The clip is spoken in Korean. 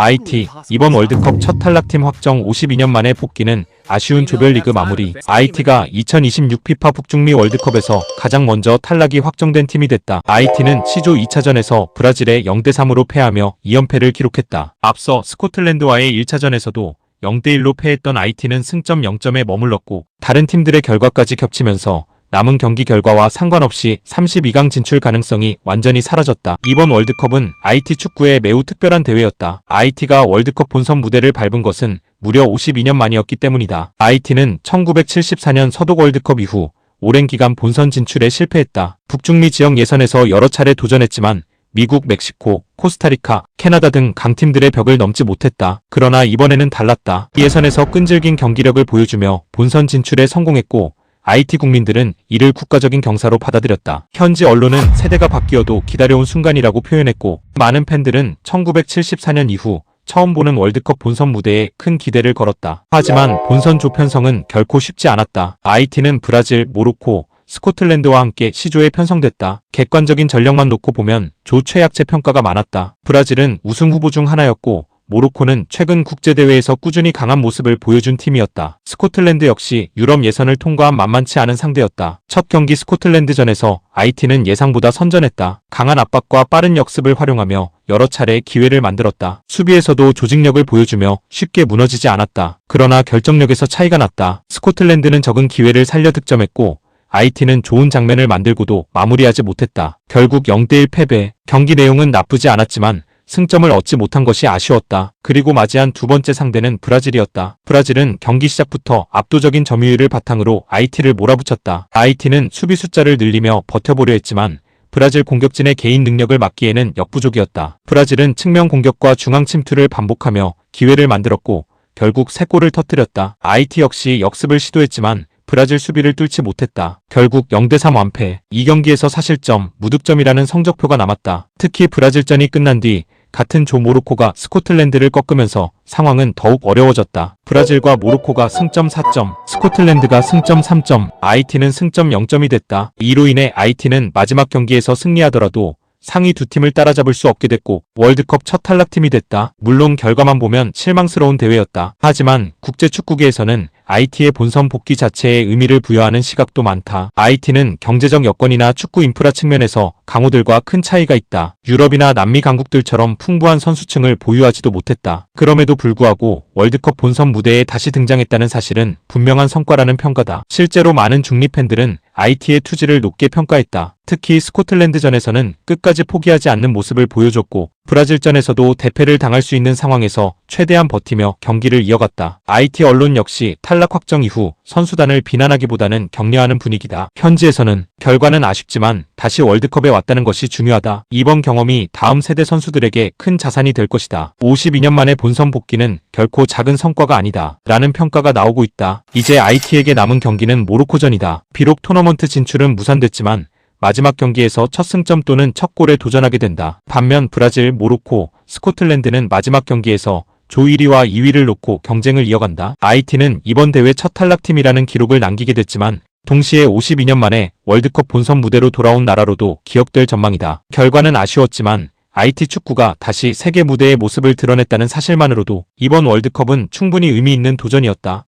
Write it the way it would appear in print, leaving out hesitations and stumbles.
IT, 이번 월드컵 첫 탈락팀 확정 52년 만에 복귀는 아쉬운 조별리그 마무리. IT가 2026 피파 북중미 월드컵에서 가장 먼저 탈락이 확정된 팀이 됐다. IT는 C조 2차전에서 브라질에 0대3으로 패하며 2연패를 기록했다. 앞서 스코틀랜드와의 1차전에서도 0대1로 패했던 IT는 승점 0점에 머물렀고 다른 팀들의 결과까지 겹치면서 남은 경기 결과와 상관없이 32강 진출 가능성이 완전히 사라졌다. 이번 월드컵은 IT 축구의 매우 특별한 대회였다. IT가 월드컵 본선 무대를 밟은 것은 무려 52년 만이었기 때문이다. IT는 1974년 서독 월드컵 이후 오랜 기간 본선 진출에 실패했다. 북중미 지역 예선에서 여러 차례 도전했지만 미국, 멕시코, 코스타리카, 캐나다 등 강팀들의 벽을 넘지 못했다. 그러나 이번에는 달랐다. 예선에서 끈질긴 경기력을 보여주며 본선 진출에 성공했고 IT 국민들은 이를 국가적인 경사로 받아들였다. 현지 언론은 세대가 바뀌어도 기다려온 순간이라고 표현했고 많은 팬들은 1974년 이후 처음 보는 월드컵 본선 무대에 큰 기대를 걸었다. 하지만 본선 조편성은 결코 쉽지 않았다. IT는 브라질, 모로코, 스코틀랜드와 함께 C조에 편성됐다. 객관적인 전력만 놓고 보면 조 최약체 평가가 많았다. 브라질은 우승 후보 중 하나였고 모로코는 최근 국제대회에서 꾸준히 강한 모습을 보여준 팀이었다. 스코틀랜드 역시 유럽 예선을 통과한 만만치 않은 상대였다. 첫 경기 스코틀랜드전에서 IT는 예상보다 선전했다. 강한 압박과 빠른 역습을 활용하며 여러 차례 기회를 만들었다. 수비에서도 조직력을 보여주며 쉽게 무너지지 않았다. 그러나 결정력에서 차이가 났다. 스코틀랜드는 적은 기회를 살려 득점했고 IT는 좋은 장면을 만들고도 마무리하지 못했다. 결국 0대1 패배. 경기 내용은 나쁘지 않았지만 승점을 얻지 못한 것이 아쉬웠다. 그리고 맞이한 두 번째 상대는 브라질이었다. 브라질은 경기 시작부터 압도적인 점유율을 바탕으로 IT를 몰아붙였다. IT는 수비 숫자를 늘리며 버텨보려 했지만 브라질 공격진의 개인 능력을 막기에는 역부족이었다. 브라질은 측면 공격과 중앙 침투를 반복하며 기회를 만들었고 결국 3골을 터뜨렸다. IT 역시 역습을 시도했지만 브라질 수비를 뚫지 못했다. 결국 0대3 완패. 이 경기에서 사실점, 무득점이라는 성적표가 남았다. 특히 브라질전이 끝난 뒤 같은 조 모로코가 스코틀랜드를 꺾으면서 상황은 더욱 어려워졌다. 브라질과 모로코가 승점 4점, 스코틀랜드가 승점 3점, IT는 승점 0점이 됐다. 이로 인해 IT는 마지막 경기에서 승리하더라도 상위 두 팀을 따라잡을 수 없게 됐고 월드컵 첫 탈락팀이 됐다. 물론 결과만 보면 실망스러운 대회였다. 하지만 국제축구계에서는 IT의 본선 복귀 자체에 의미를 부여하는 시각도 많다. IT는 경제적 여건이나 축구 인프라 측면에서 강호들과 큰 차이가 있다. 유럽이나 남미 강국들처럼 풍부한 선수층을 보유하지도 못했다. 그럼에도 불구하고 월드컵 본선 무대에 다시 등장했다는 사실은 분명한 성과라는 평가다. 실제로 많은 중립 팬들은 IT의 투지를 높게 평가했다. 특히 스코틀랜드전에서는 끝까지 포기하지 않는 모습을 보여줬고 브라질전에서도 대패를 당할 수 있는 상황에서 최대한 버티며 경기를 이어갔다. IT 언론 역시 탈락 확정 이후 선수단을 비난하기보다는 격려하는 분위기다. 현지에서는 결과는 아쉽지만 다시 월드컵에 왔다는 것이 중요하다. 이번 경험이 다음 세대 선수들에게 큰 자산이 될 것이다. 52년 만의 본선 복귀는 결코 작은 성과가 아니다. 라는 평가가 나오고 있다. 이제 IT에게 남은 경기는 모로코전이다. 비록 토너먼트 진출은 무산됐지만 마지막 경기에서 첫 승점 또는 첫 골에 도전하게 된다. 반면 브라질, 모로코, 스코틀랜드는 마지막 경기에서 조 1위와 2위를 놓고 경쟁을 이어간다. IT는 이번 대회 첫 탈락팀이라는 기록을 남기게 됐지만 동시에 52년 만에 월드컵 본선 무대로 돌아온 나라로도 기억될 전망이다. 결과는 아쉬웠지만 IT 축구가 다시 세계 무대의 모습을 드러냈다는 사실만으로도 이번 월드컵은 충분히 의미 있는 도전이었다.